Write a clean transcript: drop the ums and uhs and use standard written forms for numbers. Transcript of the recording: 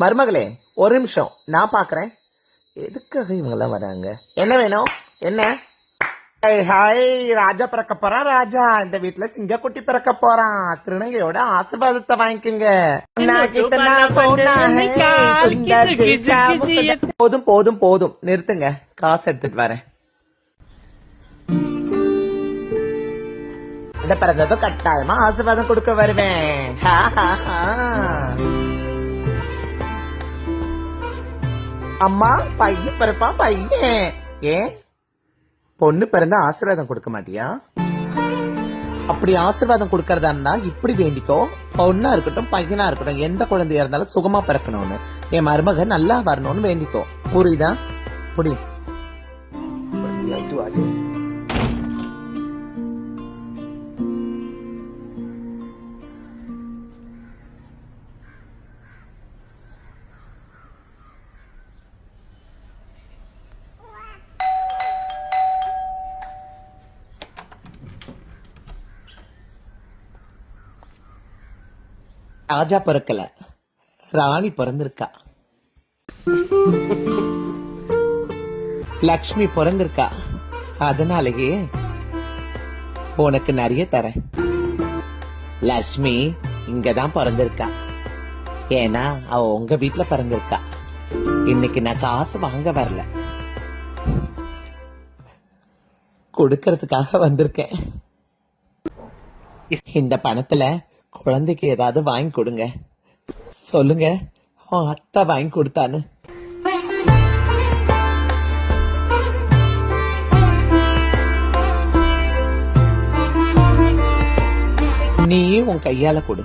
மருமகளே ஒரு நிமிஷம் நான் பாக்குறேன். எதுக்காக இவங்க எல்லாம் வராங்க? என்ன வேணும்? என்ன? ஹாய், ராஜா பிறக்க போறான். ராஜா இந்த வீட்டுல சிங்கக்குட்டி பிறக்க போறான். திருநங்கையோட ஆசீர்வாதத்தை வாங்கிக்கோங்க. போதும் போதும் போதும், நிறுத்துங்க. காசு எடுத்துட்டு வரேன். இந்த பிறந்ததும் கட்டாயமா ஆசீர்வாதம் கொடுக்க வருவேன். அம்மா பையன் பிறப்பா பையன். ஏன் பொண்ணு பிறந்த ஆசீர்வாதம் கொடுக்க மாட்டியா? அப்படி ஆசீர்வாதம் கொடுக்கறதா இருந்தா இப்படி வேண்டிக்கோ. பொண்ணா இருக்கட்டும் பையனா இருக்கட்டும், எந்த குழந்தையா இருந்தாலும் சுகமா பிறக்கணும்னு, என் மருமக நல்லா வரணும்னு வேண்டிக்கோ. புரியுதா? புடி. ராஜா பிறக்கல, ராணி பிறந்திருக்கா. லக்ஷ்மி பிறந்திருக்கா. அதனாலேயே உனக்கு நிறைய தரேன். லக்ஷ்மி இங்கதான் பிறந்திருக்கா. ஏன்னா அவ உங்க வீட்டுல பிறந்திருக்கா. இன்னைக்கு நான் காசு வாங்க வரல, கொடுக்கறதுக்காக வந்திருக்கேன். இந்த பணத்துல குழந்தைக்கு ஏதாவது வாங்கி கொடுங்க. சொல்லுங்க, அத்தை வாங்கி கொடுத்தான்னு. நீ உன் கையால கொடு.